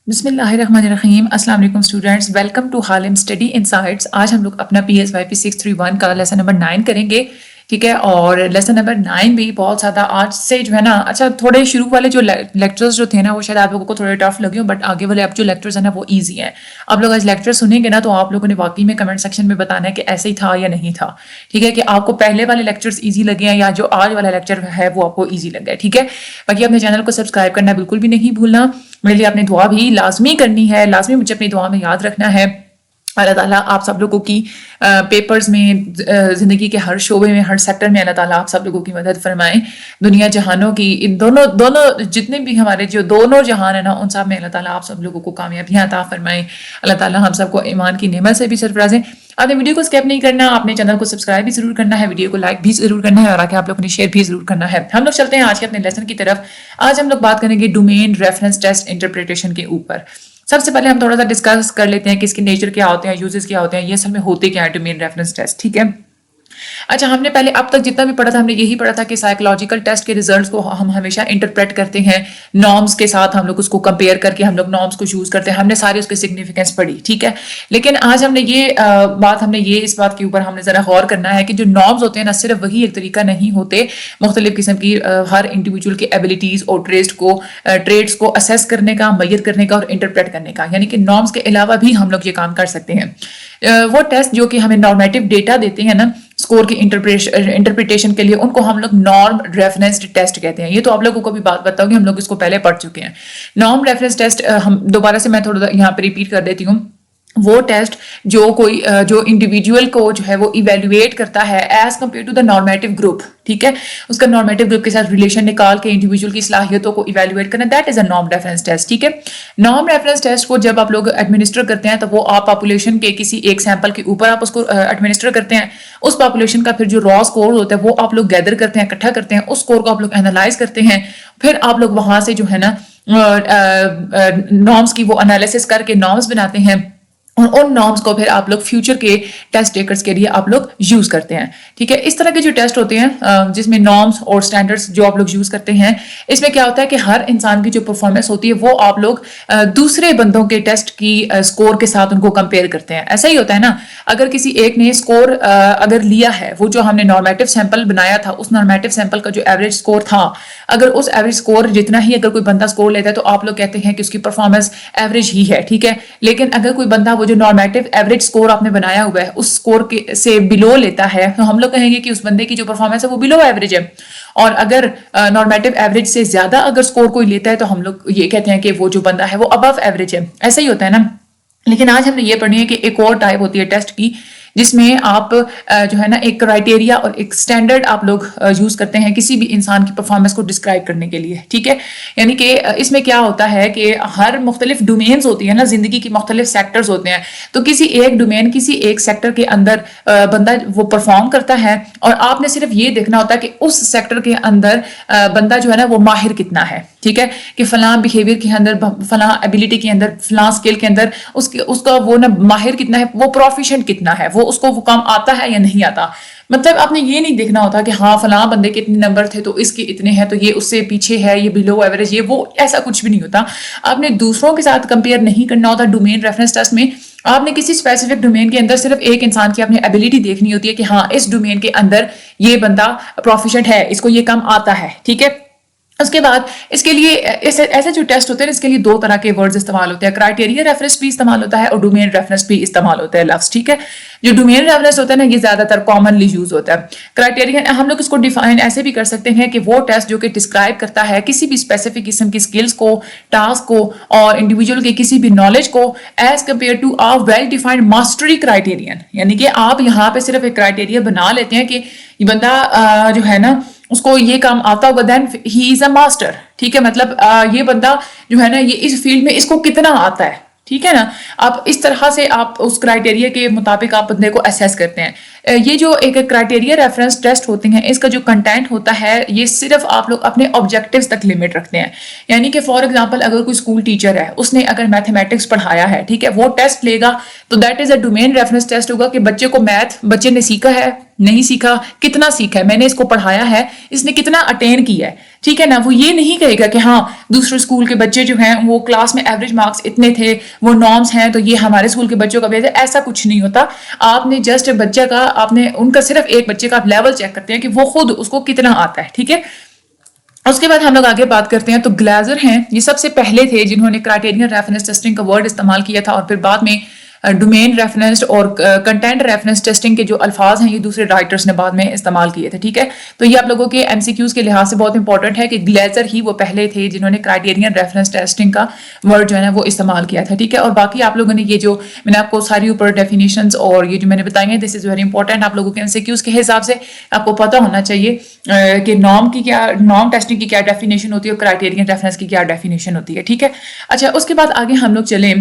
بسم اللہ الرحمن الرحیم. السلام علیکم اسٹوڈینٹس, ویلکم ٹو حالم اسٹڈی انسائٹس. آج ہم لوگ اپنا PSYP 631 کا لیسن نمبر 9 کریں گے, ٹھیک ہے. اور لیسن نمبر 9 بھی بہت زیادہ آج سے جو ہے نا, اچھا تھوڑے شروع والے جو لیکچرز جو تھے نا وہ شاید آپ لوگوں کو تھوڑے ٹف لگے ہوں, بٹ آگے والے اب جو لیکچرز ہیں نا وہ ایزی ہیں. آپ لوگ آج لیکچر سنیں گے نا تو آپ لوگوں نے واقعی میں کمنٹ سیکشن میں بتانا ہے کہ ایسے ہی تھا یا نہیں تھا, ٹھیک ہے, کہ آپ کو پہلے والے لیکچرز ایزی لگے ہیں یا جو آج والا لیکچر ہے وہ آپ کو ایزی لگا ہے, ٹھیک ہے. باقی اپنے چینل کو سبسکرائب کرنا بالکل بھی نہیں بھولنا. میرے لیے اپنی دعا بھی لازمی کرنی ہے, لازمی مجھے اپنی دعا میں یاد رکھنا ہے. اللہ تعالیٰ آپ سب لوگوں کی پیپرز میں, زندگی کے ہر شعبے میں, ہر سیکٹر میں اللہ تعالیٰ آپ سب لوگوں کی مدد فرمائیں. دنیا جہانوں کی ان دونوں جتنے بھی ہمارے جو دونوں جہان ہیں نا ان سب میں اللہ تعالیٰ آپ سب لوگوں کو کامیابیاں عطا فرمائیں. اللہ تعالیٰ ہم سب کو ایمان کی نعمت سے بھی سرفرازیں. آپ نے ویڈیو کو اسکپ نہیں کرنا, آپ نے چینل کو سبسکرائب بھی ضرور کرنا ہے, ویڈیو کو لائک بھی ضرور کرنا ہے, اور آگے آپ لوگوں نے شیئر بھی ضرور کرنا ہے. ہم لوگ چلتے ہیں آج کے اپنے لیسن کی طرف. آج ہم لوگ بات کریں گے ڈومین ریفرنس ٹیسٹ انٹرپریٹیشن کے اوپر. سب سے پہلے ہم تھوڑا سا ڈسکس کر لیتے ہیں کہ اس کے نیچر کیا ہوتے ہیں, یوزز کیا ہوتے ہیں, یہ اصل میں ہوتے کیا ہے ڈومین ریفرنس ٹیسٹ, ٹھیک ہے. اچھا, ہم نے پہلے اب تک جتنا بھی پڑھا تھا ہم نے یہی پڑھا تھا کہ سائیکولوجیکل ٹیسٹ کے ریزلٹس کو ہم ہمیشہ انٹرپریٹ کرتے ہیں نارمز کے ساتھ, ہم لوگ اس کو کمپیئر کر کے ہم لوگ نارمز کو چوز کرتے ہیں. ہم نے ساری اس کی سگنیفیکینس پڑھی, ٹھیک ہے. لیکن آج ہم نے اس بات کے اوپر ہم نے ذرا غور کرنا ہے کہ جو نارمز ہوتے ہیں نا صرف وہی ایک طریقہ نہیں ہوتے, مختلف قسم کی ہر انڈیویجول کے ایبلٹیز اور ٹریڈس کو اسیس کرنے کا, میئر کرنے کا اور انٹرپریٹ کرنے کا, یعنی کہ نارمز کے علاوہ بھی ہم لوگ یہ کام کر سکتے ہیں. وہ ٹیسٹ جو کہ ہمیں نارمیٹیو ڈیٹا دیتے ہیں نا اسکور کی انٹرپریٹیشن کے لیے, ان کو ہم لوگ نارم ریفرنسڈ ٹیسٹ کہتے ہیں. یہ تو آپ لوگوں کو بھی بات بتاؤں گی, ہم لوگ اس کو پہلے پڑھ چکے ہیں. نارم ریفرنس ٹیسٹ ہم دوبارہ سے میں تھوڑا یہاں پہ ریپیٹ کر دیتی ہوں. وہ ٹیسٹ جو انڈیویجول کو جو ہے وہ ایویلویٹ کرتا ہے as compare to the normative group, ٹھیک ہے. اس کا نارمیٹیو گروپ کے ساتھ ریلیشن نکال کے انڈیویجول کی صلاحیتوں کو ایویلویٹ کرنا, that is a norm reference test, ٹھیک ہے. نارم ریفرنس ٹیسٹ کو جب آپ لوگ ایڈمنسٹر کرتے ہیں تو وہ آپ پاپولیشن کے کسی ایک سیمپل کے اوپر آپ اس کو ایڈمنسٹر کرتے ہیں. اس پاپولیشن کا پھر جو را اسکور ہوتا ہے وہ آپ لوگ گیدر کرتے ہیں, اکٹھا کرتے ہیں, اس اسکور کو آپ لوگ اینالائز کرتے ہیں. پھر آپ لوگ وہاں سے جو ہے نا نارمس کی وہ انالیسس کر کے نارمس بناتے ہیں, اور ان نارمس کو پھر آپ لوگ فیوچر کے ٹیسٹ ٹیکرز کے لیے آپ لوگ یوز کرتے ہیں, ٹھیک ہے. اس طرح کے جو ٹیسٹ ہوتے ہیں جس میں نارمس اور سٹینڈرڈز جو آپ لوگ یوز کرتے ہیں, اس میں کیا ہوتا ہے کہ ہر انسان کی جو پرفارمنس ہوتی ہے وہ آپ لوگ دوسرے بندوں کے ٹیسٹ کی سکور کے ساتھ ان کو کمپیئر کرتے ہیں. ایسا ہی ہوتا ہے نا, اگر کسی ایک نے سکور اگر لیا ہے, وہ جو ہم نے نارمیٹیو سیمپل بنایا تھا اس نارمیٹیو سیمپل کا جو ایوریج سکور تھا, اگر اس ایوریج سکور جتنا ہی اگر کوئی بندہ سکور لیتا ہے تو آپ لوگ کہتے ہیں کہ اس کی پرفارمنس ایوریج ہی ہے, ٹھیک ہے. لیکن اگر کوئی بندہ وہ جو نارمیٹیو ایوریج سکور آپ نے بنایا ہوا ہے اس سکور سے بلو لیتا ہے تو ہم لوگ کہیں گے کہ اس بندے کی جو پرفارمنس ہے وہ بلو ایوریج ہے. اور اگر نارمیٹیو ایوریج سے زیادہ اگر سکور کوئی لیتا ہے تو ہم لوگ یہ کہتے ہیں کہ وہ جو بندہ ہے وہ ابو ایوریج ہے. ایسا ہی ہوتا ہے نا. لیکن آج ہم نے یہ پڑھنی ہے کہ ایک اور ٹائپ ہوتی ہے ٹیسٹ کی, جس میں آپ جو ہے نا ایک کرائٹیریا اور ایک سٹینڈرڈ آپ لوگ یوز کرتے ہیں کسی بھی انسان کی پرفارمنس کو ڈسکرائب کرنے کے لیے, ٹھیک ہے. یعنی کہ اس میں کیا ہوتا ہے کہ ہر مختلف ڈومینز ہوتی ہیں نا, زندگی کی مختلف سیکٹرز ہوتے ہیں, تو کسی ایک ڈومین کسی ایک سیکٹر کے اندر بندہ وہ پرفارم کرتا ہے, اور آپ نے صرف یہ دیکھنا ہوتا ہے کہ اس سیکٹر کے اندر بندہ جو ہے نا وہ ماہر کتنا ہے, ٹھیک ہے. کہ فلاں بیہیویئر کے اندر, فلاں ایبیلٹی کے اندر, فلاں اسکل کے اندر اس کا وہ نا ماہر کتنا ہے, وہ پروفیشنٹ کتنا ہے, اس کو وہ کام آتا ہے یا نہیں آتا. مطلب آپ نے یہ نہیں دیکھنا ہوتا کہ ہاں فلاں بندے کے اتنے نمبر تھے تو اس کے اتنے ہیں تو یہ اس سے پیچھے ہے, یہ بلو ایوریج, یہ وہ, ایسا کچھ بھی نہیں ہوتا. آپ نے دوسروں کے ساتھ کمپیئر نہیں کرنا ہوتا. ڈومین ریفرنس ٹیسٹ میں آپ نے کسی اسپیسیفک ڈومین کے اندر صرف ایک انسان کی اپنی ایبلٹی دیکھنی ہوتی ہے کہ ہاں اس ڈومین کے اندر یہ بندہ پروفیشنٹ ہے, اس کو یہ کام آتا ہے, ٹھیک ہے. اس کے بعد اس کے لیے ایسے جو ٹیسٹ ہوتے ہیں اس کے لیے دو طرح کے ورڈز استعمال ہوتے ہیں, کرائٹیریا ریفرنس بھی استعمال ہوتا ہے اور ڈومین ریفرنس بھی استعمال ہوتا ہے لفظ, ٹھیک ہے. جو ڈومین ریفرنس ہوتا ہے نا یہ زیادہ تر کامنلی یوز ہوتا ہے. کرائٹیریا ہم لوگ اس کو ڈیفائن ایسے بھی کر سکتے ہیں کہ وہ ٹیسٹ جو کہ ڈسکرائب کرتا ہے کسی بھی اسپیسیفک قسم کی اسکلس کو, ٹاسک کو اور انڈیویجول کے کسی بھی نالج کو as compare to a well defined mastery criterion. یعنی کہ آپ یہاں پہ صرف ایک کرائٹیریا بنا لیتے ہیں کہ یہ بندہ جو ہے نا اس کو یہ کام آتا ہوگا, دین ہی از اے ماسٹر, ٹھیک ہے. مطلب یہ بندہ جو ہے نا یہ اس فیلڈ میں اس کو کتنا آتا ہے, ٹھیک ہے نا. آپ اس طرح سے آپ اس کرائٹیریا کے مطابق آپ بندے کو اسیس کرتے ہیں. یہ جو ایک کرائٹیریا ریفرنس ٹیسٹ ہوتے ہیں اس کا جو کنٹینٹ ہوتا ہے یہ صرف آپ لوگ اپنے آبجیکٹیوز تک لمٹ رکھتے ہیں. یعنی کہ فار ایگزامپل اگر کوئی اسکول ٹیچر ہے, اس نے اگر میتھمیٹکس پڑھایا ہے, ٹھیک ہے, وہ ٹیسٹ لے گا تو that is a domain reference test ہوگا کہ بچے کو میتھ بچے نے سیکھا ہے, نہیں سیکھا, کتنا سیکھا ہے, میں نے اس کو پڑھایا ہے, اس نے کتنا اٹین کیا ہے, ٹھیک ہے نا. وہ یہ نہیں کہے گا کہ ہاں دوسرے اسکول کے بچے جو ہیں وہ کلاس میں ایوریج مارکس اتنے تھے, وہ نارمس ہیں تو یہ ہمارے اسکول کے بچوں کا بھی ہے. ایسا کچھ نہیں ہوتا. آپ نے جسٹ بچہ کا, آپ نے ان کا صرف ایک بچے کا آپ لیول چیک کرتے ہیں کہ وہ خود اس کو کتنا آتا ہے, ٹھیک ہے. اس کے بعد ہم لوگ آگے بات کرتے ہیں. تو گلیزر ہیں, یہ سب سے پہلے تھے جنہوں نے کرائٹیرین ریفرنس ٹیسٹنگ کا ورڈ استعمال کیا تھا, اور پھر بعد میں ڈومین ریفرنس اور کنٹینٹ ریفرنس ٹیسٹنگ کے جو الفاظ ہیں یہ دوسرے رائٹرز نے بعد میں استعمال کیے تھے, ٹھیک ہے. تو یہ آپ لوگوں کے ایم سی کیوز کے لحاظ سے بہت انپورٹنٹ ہے کہ گلیزر ہی وہ پہلے تھے جنہوں نے کرائٹیرین ریفرنس ٹیسٹنگ کا ورڈ جو ہے نا وہ استعمال کیا تھا, ٹھیک ہے. اور باقی آپ لوگوں نے یہ جو میں نے آپ کو ساری اوپر ڈیفینیشنز اور یہ جو میں نے بتائی ہیں, دس از ویری امپورٹنٹ. آپ لوگوں کے ایم سی کیوز کے حساب سے آپ کو پتہ ہونا چاہیے کہ نارم ٹیسٹنگ کی کیا ڈیفینیشن ہوتی ہے اور کرائٹیرین ریفرنس کی کیا ڈیفینیشن ہوتی ہے, ٹھیک ہے. اچھا, اس کے بعد آگے ہم لوگ چلیں.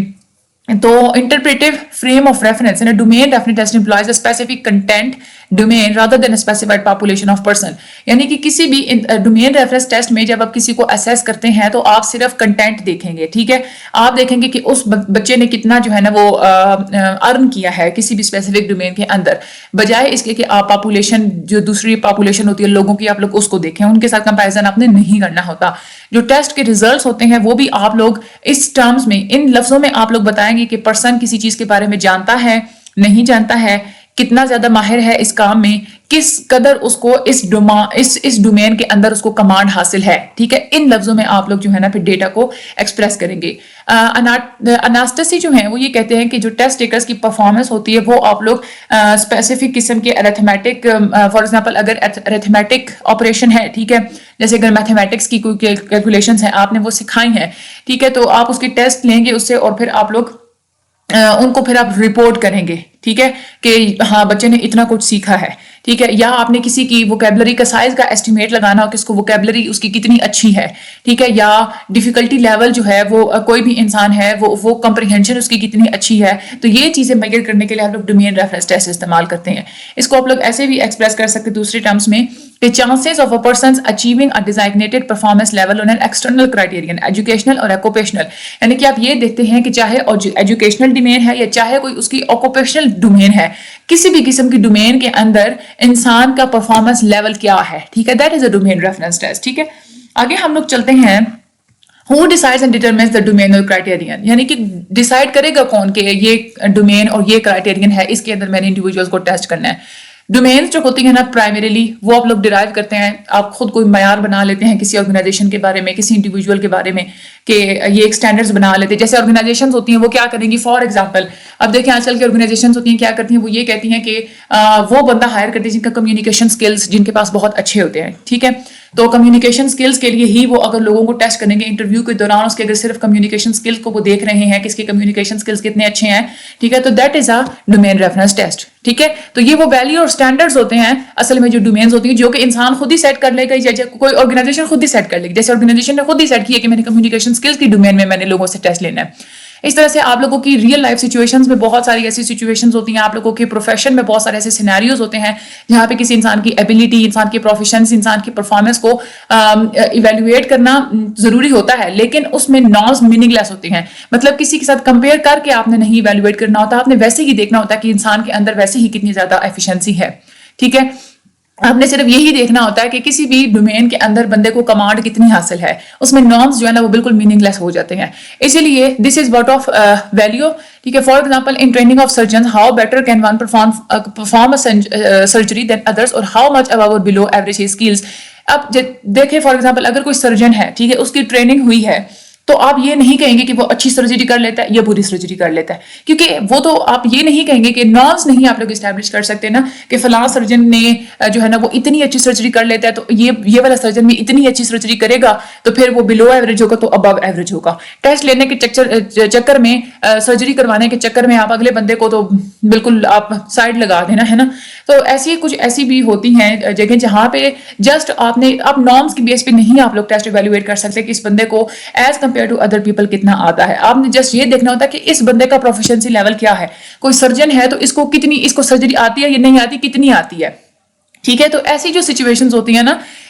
تو interpretive frame of reference domain reference test employs A specific content domain rather than specified population of person. یعنی کہ کسی بھی ڈومین ریفرنس ٹیسٹ میں جب آپ کسی کو اسیس کرتے ہیں تو آپ صرف کنٹینٹ دیکھیں گے, ٹھیک ہے. آپ دیکھیں گے کہ اس بچے نے کتنا جو ہے نا وہ ارن کیا ہے کسی بھی اسپیسیفک ڈومین کے اندر, بجائے اس کے کہ آپ پاپولیشن جو دوسری پاپولیشن ہوتی ہے لوگوں کی, آپ لوگ اس کو دیکھیں, ان کے ساتھ کمپیریزن آپ نے نہیں کرنا ہوتا. جو ٹیسٹ کے ریزلٹس ہوتے ہیں وہ بھی آپ لوگ اس ٹرمز میں, ان لفظوں میں آپ لوگ بتائیں گے کہ پرسن کسی چیز کے بارے میں جانتا ہے, نہیں جانتا ہے, کتنا زیادہ ماہر ہے اس کام میں, کس قدر اس کو اس ڈومین کے اندر اس کو کمانڈ حاصل ہے, ٹھیک ہے. ان لفظوں میں آپ لوگ جو ہے نا پھر ڈیٹا کو ایکسپریس کریں گے. اناسٹسی جو ہیں وہ یہ کہتے ہیں کہ جو ٹیسٹ ٹیکرز کی پرفارمنس ہوتی ہے وہ آپ لوگ اسپیسیفک قسم کے ارتھمیٹک, فار ایگزامپل اگر ارتھمیٹک آپریشن ہے, ٹھیک ہے, جیسے اگر میتھمیٹکس کی کوئی کیلکولیشنز ہیں آپ نے وہ سکھائی ہیں, ٹھیک ہے, تو آپ اس کے ٹیسٹ لیں گے اس سے, اور پھر آپ لوگ ان کو پھر آپ رپورٹ کریں گے, ٹھیک ہے, کہ ہاں بچے نے اتنا کچھ سیکھا ہے, ٹھیک ہے. یا آپ نے کسی کی ووکیبلری کا سائز کا ایسٹیمیٹ لگانا ہو کہ اس کو ووکیبلری اس کی کتنی اچھی ہے, ٹھیک ہے. یا ڈیفیکلٹی لیول جو ہے وہ کوئی بھی انسان ہے وہ کمپریہنشن اس کی کتنی اچھی ہے, تو یہ چیزیں میجر کرنے کے لیے آپ لوگ ڈومین ریفرنس ٹیسٹ استعمال کرتے ہیں. اس کو آپ لوگ ایسے بھی ایکسپریس کر سکتے دوسرے ٹرمز میں کہ chances of a person's achieving a designated performance level on an external criterion, educational اور occupational. یعنی کہ آپ یہ دیکھتے ہیں کہ چاہے ایجوکیشنل ڈومین ہے یا چاہے کوئی اس کی آکوپیشنل ڈومین ہے, کسی بھی قسم کی ڈومین کے اندر انسان کا پرفارمنس لیول کیا ہے, ٹھیک ہے, that is a domain reference test, ٹھیک ہے. آگے ہم لوگ چلتے ہیں. Who decides and determines the domain or criterion, یعنی کہ ڈیسائیڈ کرے گا کون کہ یہ ڈومین اور یہ کرائٹیرین ہے, اس کے اندر میں نے انڈیویجولس کو ٹیسٹ کرنا ہے. ڈومینز جو ہوتی ہیں نا پرائمریلی وہ آپ لوگ ڈرائیو کرتے ہیں, آپ خود کوئی معیار بنا لیتے ہیں کسی آرگنائزیشن کے بارے میں, کسی انڈیویجول کے بارے میں, کہ یہ ایک سٹینڈرڈز بنا لیتے ہیں. جیسے آرگنائزیشنز ہوتی ہیں وہ کیا کریں گی, فار ایگزامپل اب دیکھیں آج کل کی آرگنائزیشنز ہوتی ہیں کیا کرتی ہیں, وہ یہ کہتی ہیں کہ وہ بندہ ہائر کرتی ہے جن کا کمیونیکیشن سکلز جن کے پاس بہت اچھے ہوتے ہیں, ٹھیک ہے. تو کمیونیکیشن سکلز کے لیے ہی وہ اگر لوگوں کو ٹیسٹ کریں گے انٹرویو کے دوران, اس کے اگر صرف کمیونیکیشن سکلز کو وہ دیکھ رہے ہیں کہ اس کے کمیونیکیشن سکلز کتنے اچھے ہیں, ٹھیک ہے, تو that is a domain reference test, ٹھیک ہے. تو یہ وہ ویلیو اور اسٹینڈرڈز ہوتے ہیں اصل میں جو ڈومینز ہوتی ہیں, جو کہ انسان خود ہی سیٹ کر لے گا یا کوئی آرگنائزیشن خود ہی سیٹ کر لے گی. جیسے آرگنائزیشن نے خود ہی سیٹ کیا کہ میں نے کمیونیکیشن سکلز کی ڈومین میں نے لوگوں سے ٹیسٹ لینا ہے. اس طرح سے آپ لوگوں کی ریئل لائف سچویشنز میں بہت ساری ایسی سچویشنز ہوتی ہیں, آپ لوگوں کے پروفیشن میں بہت سارے ایسے سینیریوز ہوتے ہیں جہاں پہ کسی انسان کی ایبلٹی, انسان کی پروفیشنز, انسان کی پرفارمنس کو ایویلویٹ کرنا ضروری ہوتا ہے, لیکن اس میں نارمز میننگ لیس ہوتے ہیں. مطلب کسی کے ساتھ کمپیئر کر کے آپ نے نہیں ایویلویٹ کرنا ہوتا, آپ نے ویسے ہی دیکھنا ہوتا ہے کہ انسان کے اندر ویسے ہی کتنی زیادہ ایفیشنسی ہے, ٹھیک ہے. آپ نے صرف یہی دیکھنا ہوتا ہے کہ کسی بھی ڈومین کے اندر بندے کو کمانڈ کتنی حاصل ہے, اس میں نارمز جو ہے نا وہ بالکل میننگ لیس ہو جاتے ہیں. اسی لیے this is what of value, ٹھیک ہے. For example in training of surgeon how better can one perform surgery than others اور ہاؤ مچ ابو اور بلو ایوریج ہز اسکلز. اب دیکھیں فار ایگزامپل اگر کوئی سرجن ہے, ٹھیک ہے, اس کی ٹریننگ ہوئی ہے, تو آپ یہ نہیں کہیں گے کہ وہ اچھی سرجری کر لیتا ہے یا بری سرجری کر لیتا ہے, کیونکہ وہ تو آپ یہ نہیں کہیں گے کہ نارمز نہیں آپ لوگ اسٹیبلش کر سکتے نا کہ فلاں سرجن نے جو ہے نا وہ اتنی اچھی سرجری کر لیتا ہے تو یہ والا سرجن بھی اتنی اچھی سرجری کرے گا تو پھر وہ بلو ایوریج ہوگا تو ابو ایوریج ہوگا. ٹیسٹ لینے کے چکر میں, سرجری کروانے کے چکر میں آپ اگلے بندے کو تو بالکل آپ سائڈ لگا دینا ہے نا. تو ایسی بھی ہوتی ہیں جگہ جہاں پہ جسٹ آپ نارمز کی بیس پہ نہیں آپ لوگ ٹیسٹ ایویلویٹ کر سکتے کہ اس بندے کو as compare to other people کتنا آتا ہے. آپ نے جسٹ یہ دیکھنا ہوتا ہے کہ اس بندے کا پروفیشنسی لیول کیا ہے. کوئی سرجن ہے تو اس کو سرجری آتی ہے یا نہیں آتی, کتنی آتی ہے, ٹھیک ہے. تو ایسی جو سچویشنز ہوتی ہیں نا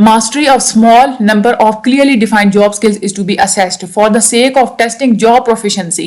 mastery of small number of clearly defined job skills is to be assessed for the sake of testing job proficiency।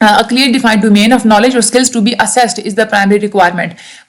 a clear defined domain of knowledge or skills to be assessed is the primary requirement।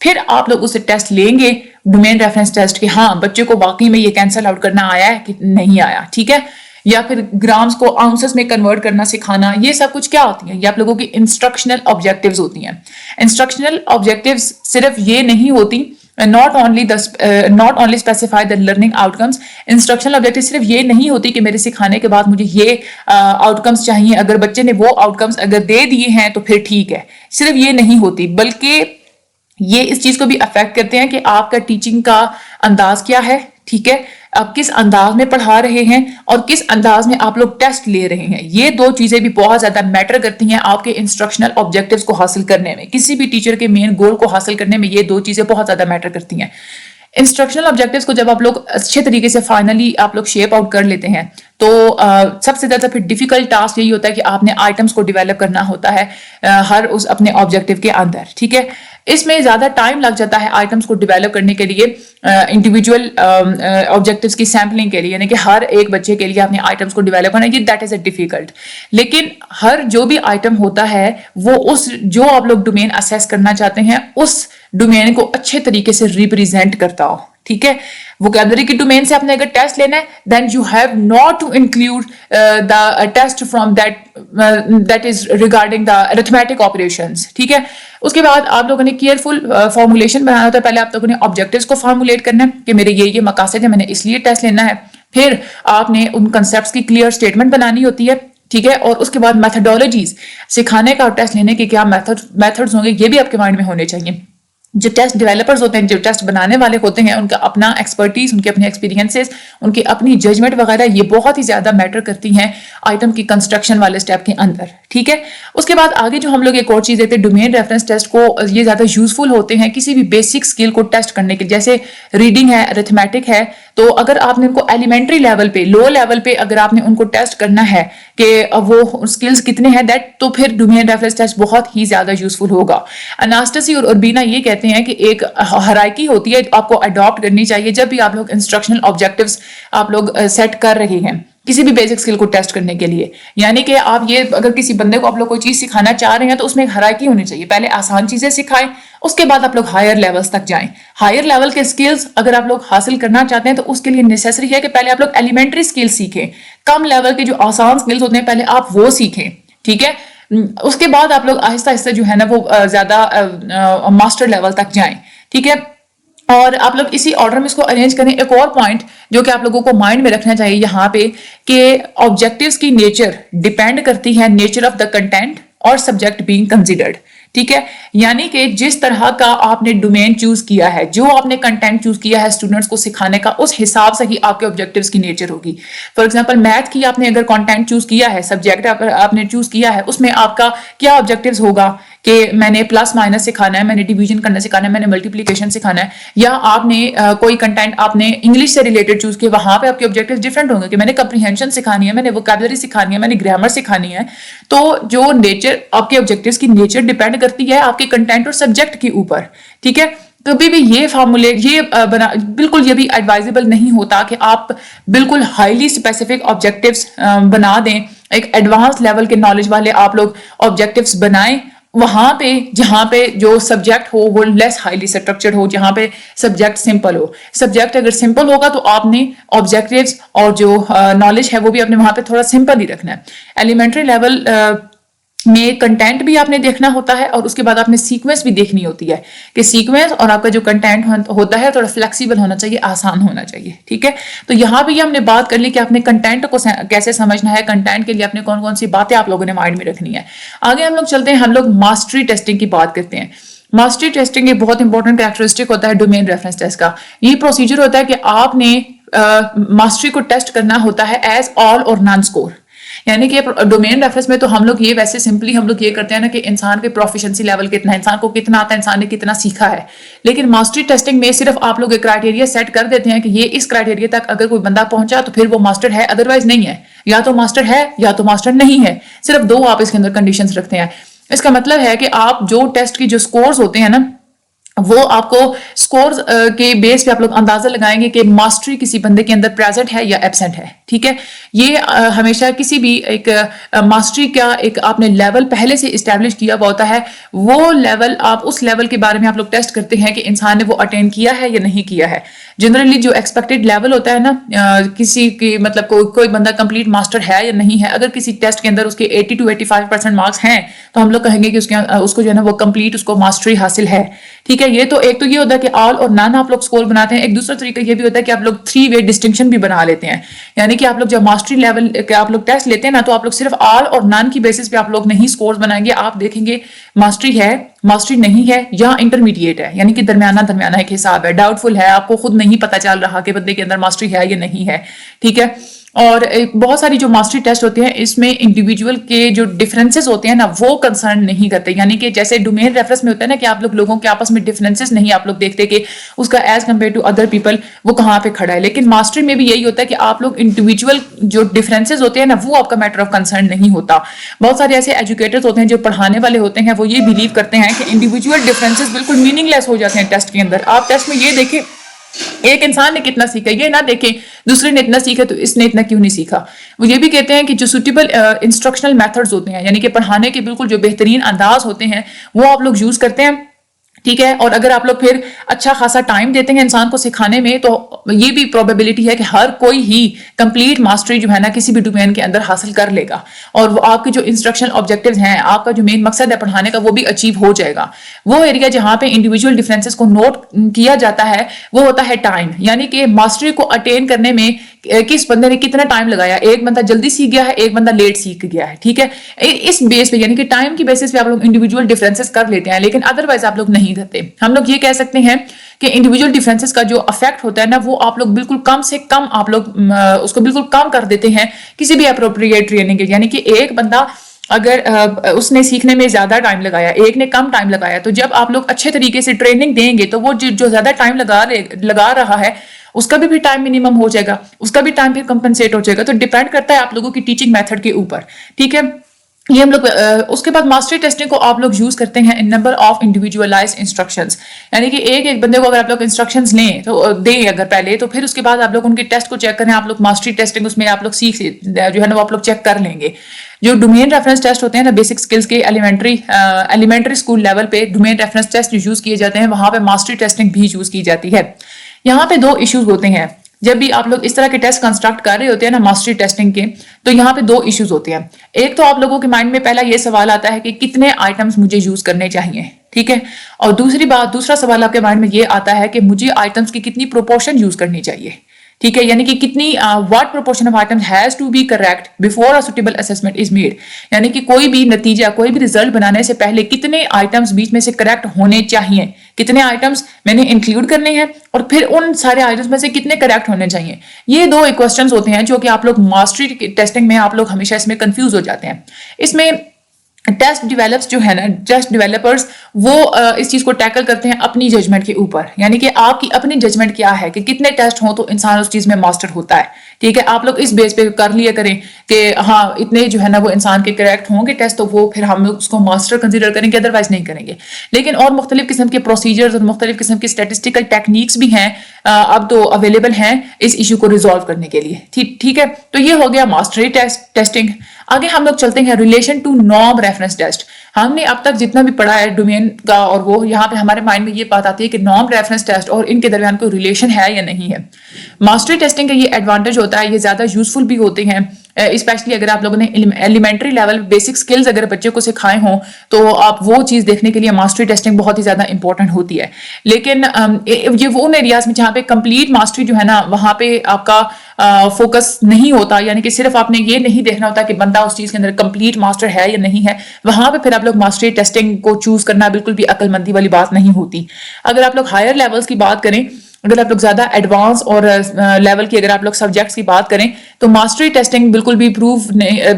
پھر آپ لوگ اسے test لیں گے domain reference test کہ ہاں بچے کو واقعی میں یہ کینسل آؤٹ کرنا آیا ہے کہ نہیں آیا, ٹھیک ہے, یا پھر گرامز کو آؤنسز میں کنورٹ کرنا سکھانا. یہ سب کچھ کیا ہوتی ہیں, یہ آپ لوگوں کی انسٹرکشنل آبجیکٹیوز ہوتی ہیں. انسٹرکشنل آبجیکٹیوز صرف یہ نہیں ہوتی, not only specify the learning outcomes. Instructional objective صرف یہ نہیں ہوتی کہ میرے سکھانے کے بعد مجھے یہ آؤٹ کمس چاہیے, اگر بچے نے وہ آؤٹ کمس اگر دے دیے ہیں تو پھر ٹھیک ہے. صرف یہ نہیں ہوتی, بلکہ یہ اس چیز کو بھی افیکٹ کرتے ہیں کہ آپ کا ٹیچنگ کا انداز کیا ہے, ٹھیک ہے, آپ کس انداز میں پڑھا رہے ہیں اور کس انداز میں آپ لوگ ٹیسٹ لے رہے ہیں. یہ دو چیزیں بھی بہت زیادہ میٹر کرتی ہیں آپ کے انسٹرکشنل آبجیکٹیوز کو حاصل کرنے میں. کسی بھی ٹیچر کے مین گول کو حاصل کرنے میں یہ دو چیزیں بہت زیادہ میٹر کرتی ہیں. انسٹرکشنل آبجیکٹیوز کو جب آپ لوگ اچھے طریقے سے فائنلی آپ لوگ شیپ آؤٹ کر لیتے ہیں تو سب سے زیادہ پھر ڈیفیکلٹ ٹاسک یہی ہوتا ہے کہ آپ نے آئٹمس کو ڈیولپ کرنا ہوتا ہے ہر اس اپنے آبجیکٹیو کے اندر, ٹھیک ہے. اس میں زیادہ ٹائم لگ جاتا ہے آئٹمس کو ڈیولپ کرنے کے لیے, انڈیویجول آبجیکٹیوز کی سیمپلنگ کے لیے, یعنی کہ ہر ایک بچے کے لیے اپنے آئٹمس کو ڈیولپ کرنا, یہ دیٹ از اے ڈیفیکلٹ. لیکن ہر جو بھی آئٹم ہوتا ہے وہ اس جو آپ لوگ ڈومین اسیس کرنا چاہتے ہیں اس ڈومین کو اچھے طریقے سے ریپریزینٹ کرتا ہو, ٹھیک ہے. ووکیبلری کی ڈومین سے آپ نے اگر ٹیسٹ لینا ہے then you have not to include the test from that is regarding the arithmetic operations, ٹھیک ہے. اس کے بعد آپ لوگوں نے کیئرفل فارمولیشن بنانا ہوتا ہے. پہلے آپ لوگوں نے آبجیکٹیوز کو فارمولیٹ کرنا ہے کہ میرے یہ مقاصد ہے, میں نے اس لیے ٹیسٹ لینا ہے. پھر آپ نے ان کنسیپٹس کی کلیئر اسٹیٹمنٹ بنانی ہوتی ہے, ٹھیک ہے. اور اس کے بعد میتھڈولوجیز, سکھانے کا اور ٹیسٹ لینے کے کیا میتھڈز ہوں گے یہ بھی آپ کے مائنڈ میں ہونے چاہیے. جو ٹیسٹ ڈیولپرز ہوتے ہیں, جو ٹیسٹ بنانے والے ہوتے ہیں, ان کا اپنا ایکسپرٹیز, ان کے اپنے ایکسپیرینسز, ان کی اپنی ججمنٹ وغیرہ یہ بہت ہی زیادہ میٹر کرتی ہیں آئٹم کی کنسٹرکشن والے اسٹیپ کے اندر, ٹھیک ہے. اس کے بعد آگے جو ہم لوگ ایک اور چیز دیتے ہیں ڈومین ریفرنس ٹیسٹ کو, یہ زیادہ یوزفل ہوتے ہیں کسی بھی بیسک اسکل کو ٹیسٹ کرنے کے, جیسے ریڈنگ ہے, ارتھمیٹک ہے. تو اگر آپ نے ان کو ایلیمنٹری لیول پہ, لو لیول پہ اگر آپ نے ان کو ٹیسٹ کرنا ہے کہ وہ اسکلز کتنے ہیں دیٹ, تو پھر ڈومین ریفرنس ٹیسٹ بہت ہی زیادہ یوزفل ہوگا. اناسٹسی اور اربینا یہ کہتے ہیں کہ ایک ہرائکی ہوتی ہے آپ کو اڈاپٹ کرنی چاہیے جب بھی آپ لوگ انسٹرکشنل آبجیکٹیوز آپ لوگ سیٹ کر رہے ہیں کسی بھی بیسک اسکل کو ٹیسٹ کرنے کے لیے. یعنی کہ آپ یہ اگر کسی بندے کو آپ لوگ کوئی چیز سکھانا چاہ رہے ہیں تو اس میں ایک ہرائکی ہونی چاہیے. پہلے آسان چیزیں سکھائیں, اس کے بعد آپ لوگ ہائر لیولز تک جائیں. ہائر لیول کے اسکلز اگر آپ لوگ حاصل کرنا چاہتے ہیں تو اس کے لیے نیسیسری ہے کہ پہلے آپ لوگ ایلیمنٹری اسکلز سیکھیں. کم لیول کے جو آسان اسکلز ہوتے ہیں پہلے آپ وہ سیکھیں, ٹھیک ہے. اس کے بعد آپ لوگ آہستہ آہستہ جو ہے نا وہ زیادہ ماسٹر لیول تک جائیں, ٹھیک ہے. اور آپ لوگ اسی آرڈر میں اس کو ارینج کریں. ایک اور پوائنٹ جو کہ آپ لوگوں کو مائنڈ میں رکھنا چاہیے یہاں پہ کہ آبجیکٹیوز کی نیچر ڈیپینڈ کرتی ہے نیچر آف دا کنٹینٹ اور سبجیکٹ بینگ کنسیڈرڈ, ٹھیک ہے. یعنی کہ جس طرح کا آپ نے ڈومین چوز کیا ہے, جو آپ نے کنٹینٹ چوز کیا ہے اسٹوڈنٹس کو سکھانے کا, اس حساب سے ہی آپ کے آبجیکٹیوز کی نیچر ہوگی. فار ایگزامپل میتھ کی آپ نے اگر کنٹینٹ چوز کیا ہے, سبجیکٹ آپ نے چوز کیا ہے, اس میں آپ کا کیا آبجیکٹیوز ہوگا کہ میں نے پلس مائنس سکھانا ہے, میں نے ڈیویژن کرنا سکھانا ہے, میں نے ملٹیپلیکیشن سکھانا ہے. یا آپ نے کوئی کنٹینٹ آپ نے انگلش سے ریلیٹڈ چوز کیا, وہاں پہ آپ کے آبجیکٹیوز ڈفرنٹ ہوں گے کہ میں نے کمپریہنشن سکھانی ہے, میں نے ووکیبلری سکھانی ہے, میں نے گرامر سکھانی ہے. تو جو نیچر آپ کے آبجیکٹیوز کی نیچر ڈیپینڈ کرتی ہے آپ کے کنٹینٹ اور سبجیکٹ کے اوپر, ٹھیک ہے. کبھی بھی یہ فارمولیٹ بالکل یہ بھی ایڈوائزبل نہیں ہوتا کہ آپ بالکل ہائیلی اسپیسیفک آبجیکٹیوز بنا دیں. ایک ایڈوانس لیول کے نالج والے آپ لوگ آبجیکٹیوز بنائیں وہاں پہ جہاں پہ جو سبجیکٹ ہو وہ لیس ہائیلی اسٹرکچرڈ ہو, جہاں پہ سبجیکٹ سمپل ہو. سبجیکٹ اگر سمپل ہوگا تو آپ نے آبجیکٹیوز اور جو نالج ہے وہ بھی اپنے وہاں پہ تھوڑا سمپل ہی رکھنا ہے. ایلیمنٹری لیول میں کنٹینٹ بھی آپ نے دیکھنا ہوتا ہے اور اس کے بعد آپ نے سیکوینس بھی دیکھنی ہوتی ہے کہ سیکوینس اور آپ کا جو کنٹینٹ ہوتا ہے تھوڑا فلیکسیبل ہونا چاہیے, آسان ہونا چاہیے, ٹھیک ہے. تو یہاں بھی ہم نے بات کر لی کہ آپ نے کنٹینٹ کو کیسے سمجھنا ہے, کنٹینٹ کے لیے آپ نے کون کون سی باتیں آپ لوگوں نے مائنڈ میں رکھنی ہے. آگے ہم لوگ چلتے ہیں, ہم لوگ ماسٹری ٹیسٹنگ کی بات کرتے ہیں. ماسٹری ٹیسٹنگ ایک بہت انپورٹنٹ کریکٹرسٹک ہوتا ہے ڈومین ریفرنس ٹیسٹ کا. یہ پروسیجر ہوتا ہے کہ آپ نے ماسٹری کو ٹیسٹ کرنا ہوتا ہے ایز آل اور نان اسکور. یعنی کہ ڈومین ریفرنس میں تو ہم لوگ یہ ویسے سمپلی ہم لوگ یہ کرتے ہیں نا کہ انسان کے پروفیشنسی لیول کتنا ہے, انسان کو کتنا آتا ہے, انسان نے کتنا سیکھا ہے. لیکن ماسٹری ٹیسٹنگ میں صرف آپ لوگ ایک کرائٹیریا سیٹ کر دیتے ہیں کہ یہ اس کرائٹیریا تک اگر کوئی بندہ پہنچا تو پھر وہ ماسٹر ہے, ادروائز نہیں ہے. یا تو ماسٹر ہے یا تو ماسٹر نہیں ہے, صرف دو آپ اس کے اندر کنڈیشنز رکھتے ہیں. اس کا مطلب ہے کہ آپ جو ٹیسٹ کی جو سکورز ہوتے ہیں نا وہ آپ کو سکورز کے بیس پہ آپ لوگ اندازہ لگائیں گے کہ ماسٹری کسی بندے کے اندر پریزنٹ ہے یا ایبسنٹ ہے. ٹھیک ہے, یہ ہمیشہ کسی بھی ایک ماسٹری کا ایک آپ نے لیول پہلے سے اسٹیبلش کیا ہوا ہوتا ہے, وہ لیول آپ اس لیول کے بارے میں آپ لوگ ٹیسٹ کرتے ہیں کہ انسان نے وہ اٹین کیا ہے یا نہیں کیا ہے. جنرلی جو ایکسپیکٹڈ لیول ہوتا ہے نا کسی کی مطلب کوئی بندہ کمپلیٹ ماسٹر ہے یا نہیں ہے, اگر کسی ٹیسٹ کے اندر اس کے 80 to 85% مارکس ہیں تو ہم لوگ کہیں گے کہ اس کو جو ہے نا وہ کمپلیٹ اس کو ماسٹری حاصل ہے. ٹھیک ہے, ایک تو یہ ہوتا ہے کہ آل اور نان آپ لوگ اسکور بناتے ہیں. ایک دوسرا طریقہ یہ بھی ہوتا ہے کہ آپ لوگ 3 way ڈسٹنکشن بھی بنا لیتے ہیں, یعنی کہ آپ لوگ جب ماسٹری لیول آپ لوگ ٹیسٹ لیتے ہیں نا تو آپ لوگ صرف آل اور نان کی بیسس پہ آپ لوگ نہیں اسکورز بنائیں گے, آپ دیکھیں گے ماسٹری ہے, ماسٹری نہیں ہے, یا انٹرمیڈیٹ ہے, یعنی کہ درمیانہ ایک حساب ہے, ڈاؤٹ فل ہے, آپ کو خود نہیں پتا چل رہا کہ بندے کے اندر ماسٹری ہے یا نہیں ہے. ٹھیک ہے, اور بہت ساری جو ماسٹری ٹیسٹ ہوتے ہیں اس میں انڈیویجول کے جو ڈفرینسز ہوتے ہیں نا وہ کنسرن نہیں کرتے, یعنی کہ جیسے ڈومین ریفرنس میں ہوتا ہے نا کہ آپ لوگوں کے آپس میں ڈفرینسز نہیں آپ لوگ دیکھتے کہ اس کا as compare to other people وہ کہاں پہ کھڑا ہے, لیکن ماسٹری میں بھی یہی ہوتا ہے کہ آپ لوگ انڈیویجول جو ڈفرینسز ہوتے ہیں نا وہ آپ کا میٹر آف کنسرن نہیں ہوتا. بہت سارے ایسے ایجوکیٹرز ہوتے ہیں جو پڑھانے والے ہوتے ہیں, وہ یہ بلیو کرتے ہیں کہ انڈیویجول ڈفرینسز بالکل میننگ لیس ہو جاتے ہیں ٹیسٹ کے اندر. آپ ٹیسٹ میں یہ دیکھیں ایک انسان نے کتنا سیکھا, یہ نہ دیکھیں دوسرے نے اتنا سیکھا تو اس نے اتنا کیوں نہیں سیکھا. وہ یہ بھی کہتے ہیں کہ جو سوٹیبل انسٹرکشنل میتھڈز ہوتے ہیں, یعنی کہ پڑھانے کے بالکل جو بہترین انداز ہوتے ہیں وہ آپ لوگ یوز کرتے ہیں. ٹھیک ہے, اور اگر آپ لوگ پھر اچھا خاصا ٹائم دیتے ہیں انسان کو سکھانے میں تو یہ بھی پروبیبلٹی ہے کہ ہر کوئی ہی کمپلیٹ ماسٹری جو ہے نا کسی بھی ڈومین کے اندر حاصل کر لے گا, اور وہ آپ کے جو انسٹرکشن آبجیکٹیوز ہیں, آپ کا جو مین مقصد ہے پڑھانے کا وہ بھی اچیو ہو جائے گا. وہ ایریا جہاں پہ انڈیویجول ڈفرینسز کو نوٹ کیا جاتا ہے وہ ہوتا ہے ٹائم, یعنی کہ ماسٹری کو اٹین کرنے میں کس بندے نے کتنا ٹائم لگایا, ایک بندہ جلدی سیکھ گیا ہے, ایک بندہ لیٹ سیکھ گیا ہے. ٹھیک ہے, اس بیس پہ یعنی کہ ٹائم کی بیسس پہ آپ لوگ انڈیویجول ڈفرینسز کر لیتے ہیں, لیکن ادروائز آپ لوگ نہیں کرتے. ہم لوگ یہ کہہ سکتے ہیں کہ انڈیویجول ڈفرینسز کا جو افیکٹ ہوتا ہے نا وہ آپ لوگ بالکل کم سے کم آپ لوگ اس کو بالکل کم کر دیتے ہیں کسی بھی اپروپریٹ ٹریننگ کے, یعنی کہ ایک بندہ اگر اس نے سیکھنے میں زیادہ ٹائم لگایا, ایک نے کم ٹائم لگایا, تو جب آپ لوگ اچھے طریقے سے ٹریننگ دیں گے تو وہ جو زیادہ ٹائم لگا رہا ہے اس کا بھی ٹائم منیمم ہو جائے گا, اس کا بھی ٹائم پھر کمپنسیٹ ہو جائے گا. تو ڈیپینڈ کرتا ہے آپ لوگوں کی ٹیچنگ میتھڈ کے اوپر. ٹھیک ہے, یہ ہم لوگ اس کے بعد ماسٹری ٹیسٹنگ کو آپ لوگ یوز کرتے ہیں ان نمبر آف انڈیویجولائز انسٹرکشنز, یعنی کہ ایک بندے کو اگر آپ لوگ انسٹرکشنز لیں تو دیں اگر پہلے, تو پھر اس کے بعد آپ لوگ ان کے ٹیسٹ کو چیک کریں. آپ لوگ ماسٹری ٹیسٹنگ اس میں آپ لوگ سیکھ جو ہے نا وہ آپ لوگ چیک کر لیں گے. جو ڈومین ریفرنس ٹیسٹ ہوتے ہیں نا بیسک سکلز کے ایلیمنٹری اسکول لیول پہ ڈومین ریفرنس ٹیسٹ جو یوز کیے جاتے ہیں وہاں پہ ماسٹری ٹیسٹنگ بھی یوز کی جاتی ہے. یہاں پہ 2 ایشوز ہوتے ہیں جب بھی آپ لوگ اس طرح کے ٹیسٹ کنسٹرکٹ کر رہے ہوتے ہیں نا ماسٹری ٹیسٹنگ کے, تو یہاں پہ 2 ایشوز ہوتے ہیں. ایک تو آپ لوگوں کے مائنڈ میں پہلا یہ سوال آتا ہے کہ کتنے آئٹمس مجھے یوز کرنے چاہیے. ٹھیک ہے, اور دوسرا سوال آپ کے مائنڈ میں یہ آتا ہے کہ مجھے آئٹمس کی کتنی پروپورشن یوز کرنی چاہیے. ٹھیک ہے, یعنی کہ کتنی what proportion of item has to be correct before a suitable assessment is made, یعنی کہ کوئی بھی نتیجہ کوئی بھی رزلٹ بنانے سے پہلے کتنے آئٹمس بیچ میں سے کریکٹ ہونے چاہیے, کتنے آئٹمس میں نے انکلوڈ کرنے ہیں, اور پھر ان سارے آئٹمس میں سے کتنے کریکٹ ہونے چاہیے. یہ 2 کوسچنز ہوتے ہیں جو کہ آپ لوگ ماسٹری ٹیسٹنگ میں آپ لوگ ہمیشہ اس میں کنفیوز ہو جاتے ہیں. اس میں ٹیسٹ ڈیولپرز جو ہے نا, ٹیسٹ ڈیولپرز وہ اس چیز کو ٹیکل کرتے ہیں اپنی ججمنٹ کے اوپر, یعنی کہ آپ کی اپنی ججمنٹ کیا ہے کہ کتنے ٹیسٹ ہوں تو انسان اس چیز میں ماسٹر ہوتا ہے. ٹھیک ہے, آپ لوگ اس بیس پہ کر لیا کریں کہ ہاں اتنے جو ہے نا وہ انسان کے کریکٹ ہوں گے ٹیسٹ, تو وہ پھر ہم لوگ اس کو ماسٹر کنسیڈر کریں گے, ادروائز نہیں کریں گے. لیکن اور مختلف قسم کے پروسیجرز اور مختلف قسم کے اسٹیٹسٹیکل ٹیکنیکس بھی ہیں اب تو اویلیبل ہیں اس ایشو کو ریزالو کرنے کے لیے. ٹھیک ہے, تو یہ ہو گیا ماسٹری ٹیسٹنگ. آگے ہم لوگ چلتے ہیں relation to norm reference test. ہم نے اب تک جتنا بھی پڑھا ہے ڈومین کا, اور وہ یہاں پہ ہمارے مائنڈ میں یہ بات آتی ہے کہ نارم ریفرنس ٹیسٹ اور ان کے درمیان کوئی ریلیشن ہے یا نہیں ہے. ماسٹری ٹیسٹنگ کا یہ ایڈوانٹیج ہوتا ہے, یہ زیادہ یوزفل بھی ہوتے ہیں, اسپیشلی اگر آپ لوگوں نے ایلیمنٹری لیول بیسک سکلز اگر بچے کو سکھائے ہوں تو آپ وہ چیز دیکھنے کے لیے ماسٹری ٹیسٹنگ بہت ہی زیادہ امپورٹنٹ ہوتی ہے. لیکن یہ وہ ان ایریاز میں جہاں پہ کمپلیٹ ماسٹری جو ہے نا وہاں پہ آپ کا فوکس نہیں ہوتا, یعنی کہ صرف آپ نے یہ نہیں دیکھنا ہوتا کہ بندہ اس چیز کے اندر کمپلیٹ ماسٹر ہے یا نہیں ہے, وہاں پہ پھر آپ لوگ ماسٹری ٹیسٹنگ کو چوز کرنا بالکل بھی عقل مندی والی بات نہیں ہوتی. اگر آپ لوگ ہائر لیولز کی بات کریں, اگر آپ لوگ زیادہ ایڈوانس اور لیول کی اگر آپ لوگ سبجیکٹس کی بات کریں تو ماسٹری ٹیسٹنگ بالکل بھی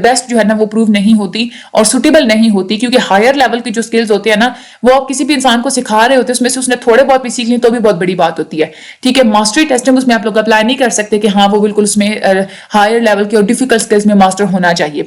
بیسٹ جو ہے نا وہ پروو نہیں ہوتی اور سوٹیبل نہیں ہوتی, کیونکہ ہائر لیول کی جو سکلز ہوتے ہیں نا وہ آپ کسی بھی انسان کو سکھا رہے ہوتے ہیں, اس میں سے اس نے تھوڑے بہت بھی سیکھ لی تو بھی بہت بڑی بات ہوتی ہے. ٹھیک ہے, ماسٹری ٹیسٹنگ اس میں آپ لوگ اپلائی نہیں کر سکتے کہ ہاں وہ بالکل اس میں ہائر لیول کی اور ڈیفیکلٹ سکلز میں ماسٹر ہونا چاہیے.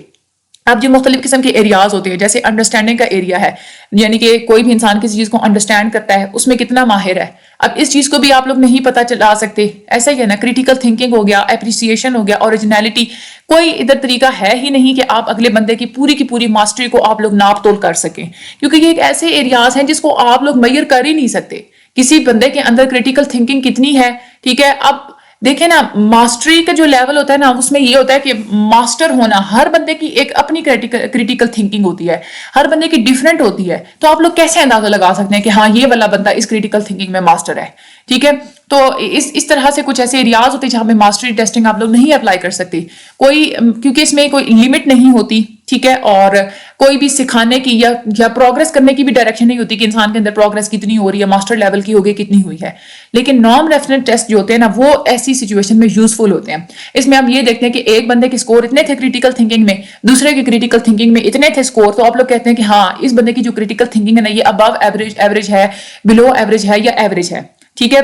اب جو مختلف قسم کے ایریاز ہوتے ہیں، جیسے انڈرسٹینڈنگ کا ایریا ہے، یعنی کہ کوئی بھی انسان کسی چیز کو انڈرسٹینڈ کرتا ہے، اس میں کتنا ماہر ہے، اب اس چیز کو بھی آپ لوگ نہیں پتہ چلا سکتے. ایسا ہی ہے نا، کریٹیکل تھنکنگ ہو گیا، اپریسیشن ہو گیا، اوریجنلٹی، کوئی ادھر طریقہ ہے ہی نہیں کہ آپ اگلے بندے کی پوری ماسٹری کو آپ لوگ ناپ تول کر سکیں، کیونکہ یہ ایک ایسے ایریاز ہیں جس کو آپ لوگ میئر کر ہی نہیں سکتے. کسی بندے کے اندر کریٹیکل تھنکنگ کتنی ہے، ٹھیک ہے. اب دیکھیں نا، ماسٹری کا جو لیول ہوتا ہے نا، اس میں یہ ہوتا ہے کہ ماسٹر ہونا، ہر بندے کی ایک اپنی کریٹیکل تھنکنگ ہوتی ہے، ہر بندے کی ڈیفرنٹ ہوتی ہے. تو آپ لوگ کیسے اندازہ لگا سکتے ہیں کہ ہاں یہ والا بندہ اس کریٹیکل تھنکنگ میں ماسٹر ہے، ٹھیک ہے. تو اس طرح سے کچھ ایسے ایریاز ہوتے ہیں جہاں پہ ماسٹری ٹیسٹنگ آپ لوگ نہیں اپلائی کر سکتے، کیونکہ اس میں کوئی لمٹ نہیں ہوتی، ٹھیک ہے. اور کوئی بھی سکھانے کی یا پروگرس کرنے کی بھی ڈائریکشن نہیں ہوتی کہ انسان کے اندر پروگرس کتنی ہو رہی ہے، ماسٹر لیول کی ہوگی کتنی ہوئی ہے. لیکن نان ریفرنس ٹیسٹ جو ہوتے ہیں نا، وہ ایسی سچویشن میں یوزفل ہوتے ہیں. اس میں ہم یہ دیکھتے ہیں کہ ایک بندے کے سکور اتنے تھے کریٹیکل تھنکنگ میں، دوسرے کے کریٹیکل تھنکنگ میں اتنے تھے سکور، تو آپ لوگ کہتے ہیں کہ ہاں اس بندے کی جو کریٹیکل تھنکنگ ہے نا، یہ ابو ایوریج ہے، بلو ایوریج ہے، یا ایوریج ہے، ٹھیک ہے.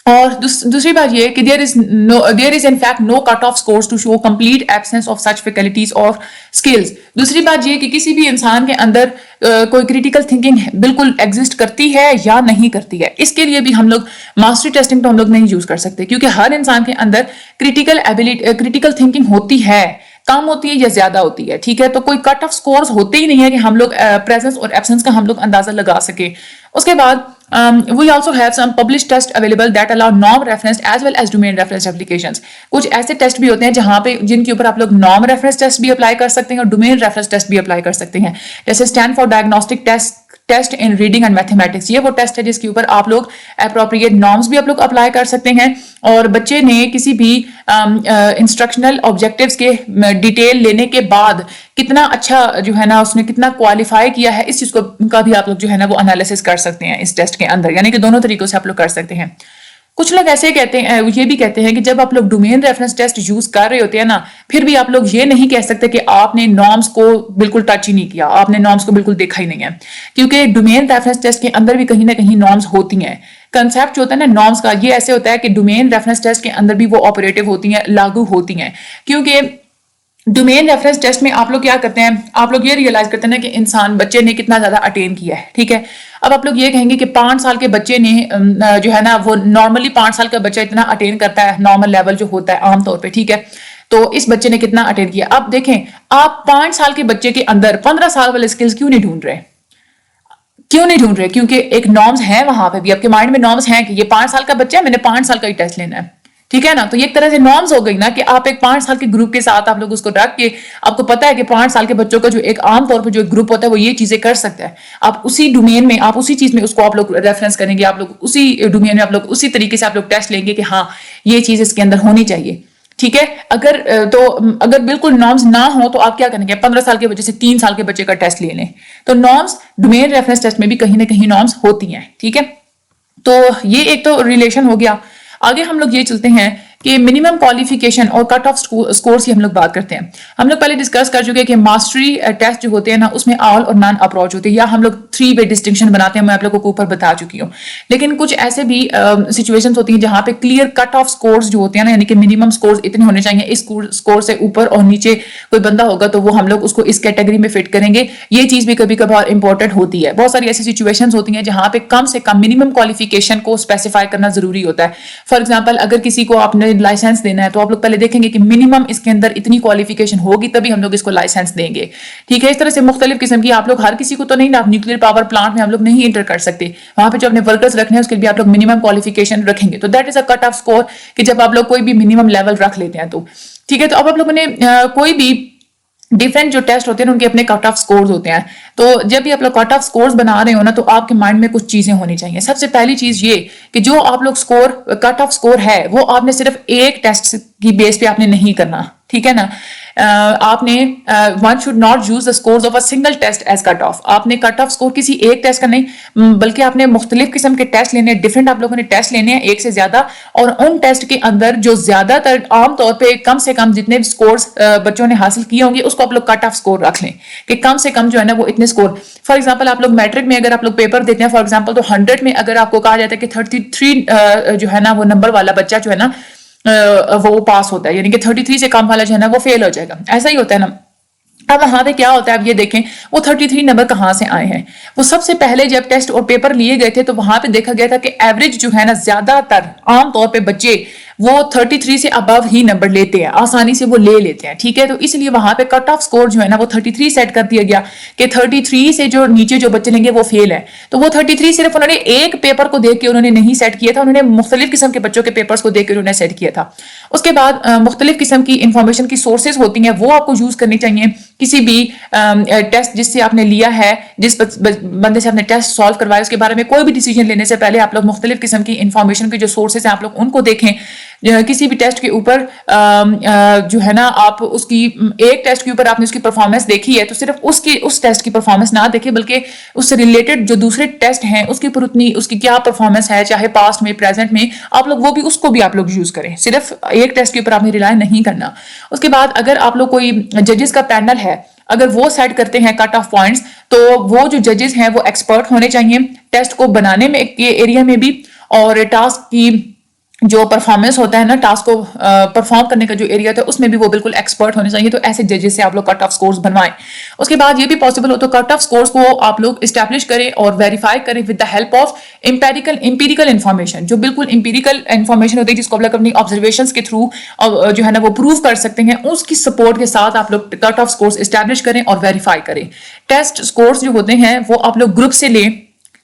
اور دوسری بات یہ کہ there is in fact no cut off scores to show complete absence of such faculties or skills. دوسری بات یہ کہ کسی بھی انسان کے اندر کوئی کریٹیکل تھنکنگ بالکل ایگزسٹ کرتی ہے یا نہیں کرتی ہے، اس کے لیے بھی ہم لوگ ماسٹری ٹیسٹنگ تو ہم لوگ نہیں یوز کر سکتے، کیونکہ ہر انسان کے اندر کریٹیکل تھنکنگ ہوتی ہے، کم ہوتی ہے یا زیادہ ہوتی ہے، ٹھیک ہے. تو کوئی کٹ آف سکورز ہوتے ہی نہیں ہے کہ ہم لوگ پریزنس اور ایبسنس کا ہم لوگ اندازہ لگا سکیں. اس کے بعد we also have some published tests available that allow norm reference as well as domain reference applications. کچھ ایسے ٹیسٹ بھی ہوتے ہیں جہاں پہ جن کے اوپر آپ لوگ نارم ریفرنس ٹیسٹ بھی اپلائی کر سکتے ہیں اور ڈومین ریفرنس ٹیسٹ بھی اپلائی کر سکتے ہیں، جیسے Stanford diagnostic test in reading and mathematics. یہ وہ ٹیسٹ ہے جس کے اوپر آپ لوگ اپروپریٹ نارمس بھی آپ لوگ اپلائی کر سکتے ہیں، اور بچے نے کسی بھی انسٹرکشنل آبجیکٹیوز کے ڈیٹیل لینے کے بعد کتنا اچھا جو ہے نا اس نے کتنا کوالیفائی کیا ہے، اس چیز کا بھی آپ لوگ جو ہے نا وہ انالیسس کر سکتے ہیں اس ٹیسٹ کے اندر، یعنی کہ دونوں طریقوں سے آپ لوگ کر سکتے ہیں. کچھ لوگ ایسے کہتے ہیں، یہ بھی کہتے ہیں کہ جب آپ لوگ ڈومین ریفرنس ٹیسٹ یوز کر رہے ہوتے ہیں نا، پھر بھی آپ لوگ یہ نہیں کہہ سکتے کہ آپ نے نارمس کو بالکل ٹچ ہی نہیں کیا، آپ نے نارمس کو بالکل دیکھا ہی نہیں ہے، کیونکہ ڈومین ریفرنس ٹیسٹ کے اندر بھی کہیں نہ کہیں نارمس ہوتی ہیں. کنسیپٹ جو ہوتا ہے نا نارمس کا، یہ ایسے ہوتا ہے کہ ڈومین ریفرنس ٹیسٹ کے اندر بھی وہ آپریٹو ہوتی ہیں، لاگو ہوتی ہیں. کیونکہ ڈومین ریفرنس ٹیسٹ میں آپ لوگ کیا کرتے ہیں، آپ لوگ یہ ریئلائز کرتے ہیں نا کہ انسان بچے نے کتنا زیادہ اٹین کیا ہے، ٹھیک ہے. اب آپ لوگ یہ کہیں گے کہ 5 سال کے بچے نے جو ہے نا وہ نارملی 5 سال کا بچہ اتنا اٹین کرتا ہے، نارمل لیول جو ہوتا ہے عام طور پہ، ٹھیک ہے. تو اس بچے نے کتنا اٹین کیا. اب دیکھیں آپ 5 سال کے بچے کے اندر 15 سال والے اسکلز کیوں نہیں ڈھونڈ رہے، کیونکہ ایک نارمز ہیں وہاں پہ بھی، آپ کے مائنڈ میں نارمز ہیں کہ یہ 5 سال کا بچہ ہے، میں نے 5 سال کا ہی ٹیسٹ لینا ہے، ٹھیک ہے نا. تو یہ ایک طرح سے نارمز ہو گئی نا کہ آپ ایک 5 سال کے گروپ کے ساتھ آپ لوگ اس کو رکھ کے، آپ کو پتا ہے کہ 5 سال کے بچوں کا جو ایک عام طور پہ جو ایک گروپ ہوتا ہے وہ یہ چیزیں کر سکتا ہے. آپ اسی ڈومین میں، آپ اسی چیز میں اس کو آپ لوگ ریفرنس کریں گے، آپ لوگ اسی ڈومین میں آپ لوگ اسی طریقے سے آپ لوگ ٹیسٹ لیں گے کہ ہاں یہ چیز اس کے اندر ہونی چاہیے، ٹھیک ہے. اگر بالکل نارمز نہ ہو تو آپ کیا کریں گے، 15 سال کے بچے سے 3 سال کے بچے کا ٹیسٹ لے لیں. تو نارمز ڈومین ریفرنس ٹیسٹ میں بھی کہیں نہ کہیں نارمز ہوتی ہیں، ٹھیک ہے. تو یہ ایک تو ریلیشن ہو گیا. آگے ہم لوگ یہ چلتے ہیں کہ منیمم کوالیفیکیشن اور کٹ آف سکورز کی ہم لوگ بات کرتے ہیں. ہم لوگ پہلے ڈسکس کر چکے کہ ماسٹری ٹیسٹ جو ہوتے ہیں نا اس میں آل اور نان اپروچ ہوتے ہیں، یا ہم لوگ 3 وے ڈسٹنکشن بناتے ہیں، میں آپ لوگوں کو اوپر بتا چکی ہوں. لیکن کچھ ایسے بھی سچویشنز ہوتی ہیں جہاں پہ کلیئر کٹ آف سکورز جو ہوتے ہیں نا، یعنی کہ منیمم سکورز اتنے ہونے چاہیے، اس سکور سے اوپر اور نیچے کوئی بندہ ہوگا تو وہ ہم لوگ اس کو اس کیٹیگری میں فٹ کریں گے. یہ چیز بھی کبھی کبھار امپورٹنٹ ہوتی ہے. بہت ساری ایسی سچویشنز ہوتی ہیں جہاں پہ کم سے کم منیمم کوالیفیکیشن کو اسپیسیفائی کرنا ضروری ہوتا ہے. فار ایگزامپل اگر کسی کو آپ نے لائسنس دینا ہے تو آپ لوگ پہلے دیکھیں گے کہ منیمم اس کے اندر اتنی کوالیفیکیشن ہوگی تبھی ہم لوگ اس کو لائسنس دیں گے، ٹھیک ہے. اس طرح سے مختلف قسم کی آپ لوگ ہر کسی کو تو نہیں نا، آپ نیوکلیر پاور پلانٹ میں ہم لوگ نہیں انٹر کر سکتے، وہاں پہ جو اپنے ورکرز رکھنے ہیں اس کے بھی آپ لوگ منیمم کوالیفیکیشن رکھیں گے. تو that is a cut off score کہ جب آپ لوگ کوئی بھی منیمم لیول رکھ لیتے ہیں تو ٹھیک ہے. تو اب آپ لوگوں نے کوئی بھی ڈفرینٹ جو ٹیسٹ ہوتے ہیں ان کے اپنے کٹ آف سکورز ہوتے ہیں. تو جب بھی آپ لوگ کٹ آف سکورز بنا رہے ہو نا تو آپ کے مائنڈ میں کچھ چیزیں ہونی چاہیے. سب سے پہلی چیز یہ کہ جو آپ لوگ کٹ آف سکور ہے وہ آپ نے صرف ایک ٹیسٹ کی بیس پہ آپ نے نہیں کرنا، ٹھیک ہے نا. آپ نے one should not use the scores of a single test as cut off. آپ نے کٹ آف اسکور کسی ایک ٹیسٹ کا نہیں بلکہ آپ نے مختلف قسم کے ٹیسٹ لینے ہیں، ڈفرینٹ آپ لوگوں نے ٹیسٹ لینے ہیں ایک سے زیادہ، اور ان ٹیسٹ کے اندر جو زیادہ تر عام طور پہ کم سے کم جتنے بھی اسکورز بچوں نے حاصل کیے ہوں گے اس کو آپ لوگ کٹ آف اسکور رکھ لیں کہ کم سے کم جو ہے نا وہ اتنے اسکور. فار ایگزامپل آپ لوگ میٹرک میں اگر آپ لوگ پیپر دیتے ہیں فار ایگزامپل تو 100 میں اگر آپ کو کہا جاتا ہے کہ 33 جو ہے نا وہ نمبر والا بچہ جو ہے نا وہ پاس ہوتا ہے، یعنی کہ 33 سے کم والا جو ہے نا وہ فیل ہو جائے گا. ایسا ہی ہوتا ہے نا. اب وہاں پہ کیا ہوتا ہے، اب یہ دیکھیں وہ 33 نمبر کہاں سے آئے ہیں. وہ سب سے پہلے جب ٹیسٹ اور پیپر لیے گئے تھے تو وہاں پہ دیکھا گیا تھا کہ ایوریج جو ہے نا زیادہ تر عام طور پہ بچے وہ 33 سے ابو ہی نمبر لیتے ہیں، آسانی سے وہ لے لیتے ہیں. ٹھیک ہے، تو اس لیے وہاں پہ کٹ آف سکور جو ہے نا وہ 33 سیٹ کر دیا گیا کہ 33 سے جو نیچے جو بچے لیں گے وہ فیل ہے. تو وہ 33 صرف انہوں نے ایک پیپر کو دیکھ کے انہوں نے نہیں سیٹ کیا تھا، انہوں نے مختلف قسم کے بچوں کے پیپرز کو دیکھ کے انہوں نے سیٹ کیا تھا. اس کے بعد مختلف قسم کی انفارمیشن کی سورسز ہوتی ہیں، وہ آپ کو یوز کرنی چاہیے. کسی بھی ٹیسٹ جس سے آپ نے لیا ہے، جس بندے سے آپ نے ٹیسٹ سالو کروایا، اس کے بارے میں کوئی بھی ڈیسیجن لینے سے پہلے آپ لوگ مختلف قسم کی انفارمیشن کے جو سورسز ہیں آپ لوگ ان کو دیکھیں. کسی بھی ٹیسٹ کے اوپر جو ہے نا آپ اس کی ایک ٹیسٹ کے اوپر آپ نے اس کی پرفارمنس دیکھی ہے تو صرف اس ٹیسٹ کی پرفارمنس نہ دیکھیں، بلکہ اس سے ریلیٹڈ جو دوسرے ٹیسٹ ہیں اس کی اس کی کیا پرفارمنس ہے، چاہے پاسٹ میں پریزنٹ میں، آپ لوگ وہ بھی اس کو بھی آپ لوگ یوز کریں. صرف ایک ٹیسٹ کے اوپر آپ نے ریلائی نہیں کرنا. اس کے بعد اگر آپ لوگ کوئی ججز کا پینل ہے، اگر وہ سیٹ کرتے ہیں کٹ آف پوائنٹس، تو وہ جو ججز ہیں وہ ایکسپرٹ ہونے چاہیے ٹیسٹ کو بنانے میں کے ایریا میں بھی، اور ٹاسک کی جو پرفارمنس ہوتا ہے نا، ٹاسک کو پرفارم کرنے کا جو ایریا تھا اس میں بھی وہ بالکل ایکسپرٹ ہونے چاہیے. تو ایسے ججز سے آپ لوگ کٹ آف سکورز بنوائیں. اس کے بعد یہ بھی پاسبل ہو تو کٹ آف سکورز کو آپ لوگ اسٹیبلش کریں اور ویریفائی کریں with the help of empirical information, جو بالکل امپیریکل انفارمیشن ہوتی ہے جس کو آپ لوگ اپنی آبزرویشنس کے تھرو جو ہے نا وہ پروو کر سکتے ہیں، اس کی سپورٹ کے ساتھ آپ لوگ کٹ آف سکورز اسٹیبلش کریں اور ویریفائی کریں. ٹیسٹ سکورز جو ہوتے ہیں وہ آپ لوگ گروپ سے لیں.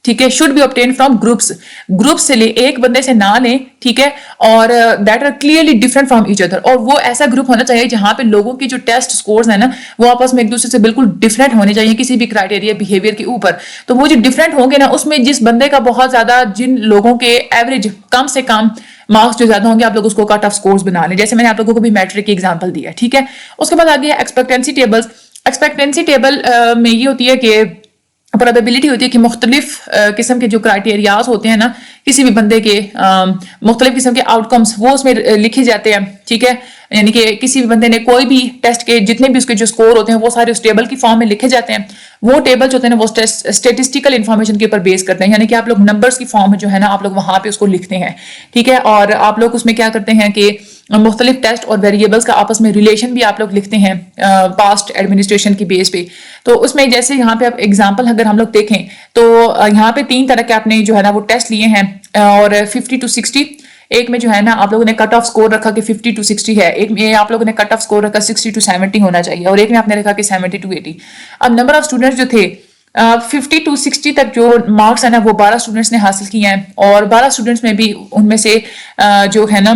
ٹھیک ہے، should be obtained from group سے لیں، ایک بندے سے نہ لیں. ٹھیک ہے، اور that are clearly different from each other, اور وہ ایسا گروپ ہونا چاہیے جہاں پہ لوگوں کی جو ٹیسٹ سکورز ہیں نا وہ آپس میں ایک دوسرے سے بالکل ڈفرنٹ ہونے چاہیے کسی بھی کرائٹیریا بیہیویئر کے اوپر. تو وہ جو ڈفرنٹ ہوں گے نا اس میں جس بندے کا بہت زیادہ، جن لوگوں کے ایوریج کم سے کم مارکس جو زیادہ ہوں گے، آپ لوگ اس کو کٹ آف سکورز بنا لیں، جیسے میں نے آپ لوگوں کو بھی میٹرک کی ایگزامپل دیا. ٹھیک ہے، اس کے بعد آگے ایکسپیکٹنسی ٹیبلز. ایکسپیکٹنسی ٹیبل میں یہ ہوتی ہے کہ پروبیبلٹی ہوتی ہے کہ مختلف قسم کے جو کرائٹیریاز ہوتے ہیں نا کسی بھی بندے کے، مختلف قسم کے آؤٹ کمس وہ اس میں لکھے جاتے ہیں. ٹھیک ہے، یعنی کہ کسی بھی بندے نے کوئی بھی ٹیسٹ کے جتنے بھی اس کے جو سکور ہوتے ہیں وہ سارے اس ٹیبل کی فارم میں لکھے جاتے ہیں. وہ ٹیبل ہوتے ہیں وہ اسٹیٹسٹیکل انفارمیشن کے اوپر بیس کرتے ہیں، یعنی کہ آپ لوگ نمبرز کی فارم میں جو ہے نا آپ لوگ وہاں پہ اس کو لکھتے ہیں. ٹھیک ہے، اور آپ لوگ اس میں کیا کرتے ہیں کہ مختلف ٹیسٹ اور ویریبلس کا آپس میں ریلیشن بھی آپ لوگ لکھتے ہیں پاسٹ ایڈمنسٹریشن کی بیس پہ. تو اس میں جیسے یہاں پہ آپ ایگزامپل اگر ہم لوگ دیکھیں تو یہاں پہ 3 طرح کے آپ نے جو ہے نا وہ ٹیسٹ لیے ہیں، اور 50 to 60. ایک میں جو ہے نا آپ لوگوں نے کٹ آف سکور رکھا کہ 50 to 60 ہے، ایک میں آپ لوگوں نے کٹ آف سکور رکھا 60 to 70 ہونا چاہیے، اور ایک میں آپ نے رکھا کہ 70 to 80. اب نمبر آف اسٹوڈنٹس جو تھے 50 to 60 تک جو مارکس ہے نا وہ 12 اسٹوڈنٹس نے حاصل کیے ہیں، اور 12 اسٹوڈنٹس میں بھی ان میں سے جو ہے نا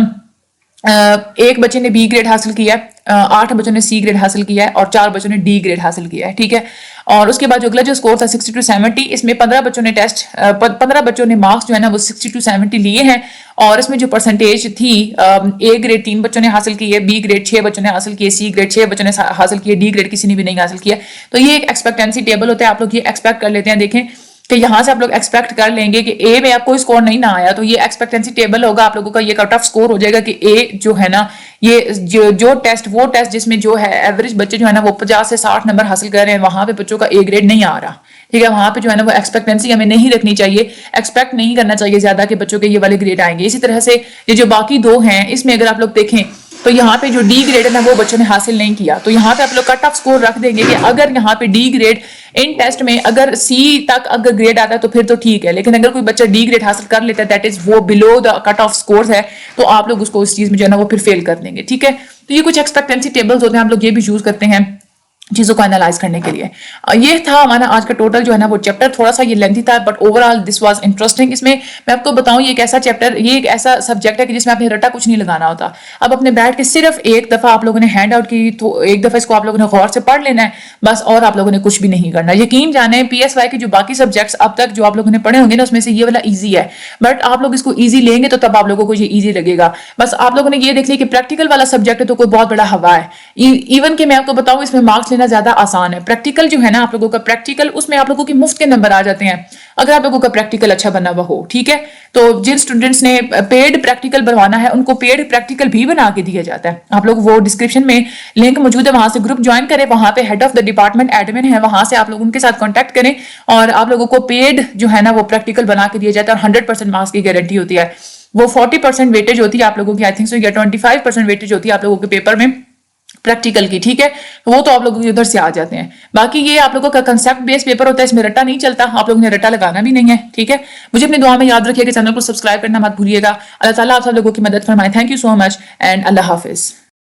ایک بچے نے بی گریڈ حاصل کیا ہے، 8 بچوں نے سی گریڈ حاصل کیا ہے، اور 4 بچوں نے ڈی گریڈ حاصل کیا ہے. ٹھیک ہے، اور اس کے بعد جو اگلا جو سکور تھا 60 to 70، اس میں 15 بچوں نے مارکس جو ہے نا وہ 60 to 70 لیے ہیں، اور اس میں جو پرسنٹیج تھی اے گریڈ 3 بچوں نے حاصل کی ہے، بی گریڈ 6 بچوں نے حاصل کی ہے، سی گریڈ 6 بچوں نے حاصل کی ہے، ڈی گریڈ کسی نے بھی نہیں حاصل کیا. تو یہ ایک ایکسپیکٹنسی ٹیبل ہوتا ہے، آپ لوگ یہ ایکسپیکٹ کر لیتے ہیں. دیکھیں کہ یہاں سے آپ لوگ ایکسپیکٹ کر لیں گے کہ اے میں آپ کو اسکور نہیں نہ آیا تو یہ ایکسپیکٹنسی ٹیبل ہوگا، آپ لوگوں کا یہ کٹ آف سکور ہو جائے گا کہ اے جو ہے نا یہ جو ٹیسٹ جس میں جو ہے ایوریج بچے جو ہے نا وہ 50 سے 60 نمبر حاصل کر رہے ہیں، وہاں پہ بچوں کا اے گریڈ نہیں آ رہا. ٹھیک ہے، وہاں پہ جو ہے نا وہ ایکسپیکٹنسی ہمیں نہیں رکھنی چاہیے، ایکسپیکٹ نہیں کرنا چاہیے زیادہ کہ بچوں کے یہ والے گریڈ آئیں گے. اسی طرح سے یہ جو باقی 2 ہیں اس میں اگر آپ لوگ دیکھیں تو یہاں پہ جو ڈی گریڈ ہے نا وہ بچوں نے حاصل نہیں کیا، تو یہاں پہ آپ لوگ کٹ آف سکور رکھ دیں گے کہ اگر یہاں پہ ڈی گریڈ ان ٹیسٹ میں اگر سی تک اگر گریڈ آتا ہے تو پھر تو ٹھیک ہے، لیکن اگر کوئی بچہ ڈی گریڈ حاصل کر لیتا ہے دیٹ از وہ بلو دا کٹ آف سکورز ہے، تو آپ لوگ اس کو اس چیز میں جو ہے نا وہ پھر فیل کر دیں گے. ٹھیک ہے، تو یہ کچھ ایکسپیکٹنسی ٹیبلز ہوتے ہیں، آپ لوگ یہ بھی یوز کرتے ہیں چیزوں کو انالائز کرنے کے لیے. یہ تھا ہمارا آج کا ٹوٹل جو ہے نا وہ چیپٹر، تھوڑا سا یہ لینتھی تھا but overall this was interesting. اس میں میں آپ کو بتاؤں یہ ایک ایسا چیپٹر، یہ ایک ایسا سبجیکٹ ہے کہ جس میں آپ نے رٹا کچھ نہیں لگانا ہوتا. اب اپنے بیٹھ کے صرف ایک دفعہ آپ لوگوں نے ہینڈ آؤٹ کی تو ایک دفعہ اس کو آپ لوگوں نے غور سے پڑھ لینا ہے بس، اور آپ لوگوں نے کچھ بھی نہیں کرنا. یقین جانیں پی ایس وائی کے جو باقی سبجیکٹس اب تک جو آپ لوگوں نے پڑھے ہوں گے نا اس میں سے یہ والا ایزی ہے، بٹ آپ لوگ اس کو ایزی لیں گے تو تب آپ لوگوں کو یہ ایزی لگے گا. بس آپ لوگوں نے یہ دیکھ لیا کہ پریکٹیکل والا سبجیکٹ ہے تو کوئی بہت بڑا ہوا ہے، ایون کہ میں آپ کو بتاؤں اس میں مارکس لینا زیادہ آسان ہے. پریکٹیکل جو ہے نا آپ لوگوں کا پریکٹیکل اس میں آپ لوگوں کے مفت کے نمبر آ جاتے ہیں اگر آپ لوگوں کا پریکٹیکل اچھا بنا ہوا ہو. ٹھیک ہے، تو جن سٹوڈنٹس نے پیڈ پریکٹیکل بنوانا ہے ان کو پیڈ پریکٹیکل بھی بنا کے دیا جاتا ہے. آپ لوگ وہ ڈسکرپشن میں لنک موجود ہے، وہاں سے گروپ جوائن کریں، وہاں پہ head of the department admin ہے، وہاں سے آپ لوگ ان کے ساتھ کانٹیکٹ کریں اور آپ لوگوں کو پیڈ جو ہے نا وہ پریکٹیکل بنا کے دیا جاتا ہے اور 100% مارکس کی گارنٹی ہوتی ہے. وہ 40% ویٹیج ہوتی ہے آپ لوگوں کی، آئی تھنک سو یا 25% ویٹیج ہوتی ہے آپ لوگوں کے پیپر میں، پریکٹیکل کی، ٹھیک ہے، وہ تو آپ لوگوں کے ادھر سے آ جاتے ہیں. باقی یہ آپ لوگوں کا کنسپٹ بیس پیپر ہوتا ہے، اس میں رٹا نہیں چلتا، آپ لوگوں نے رٹا لگانا بھی نہیں ہے، ٹھیک ہے. مجھے اپنی دعا میں یاد رکھیے کہ چینل کو سبسکرائب کرنا مت بھولیے گا. اللہ تعالیٰ آپ سب لوگوں کی مدد فرمائے. Thank you so much and اللہ حافظ.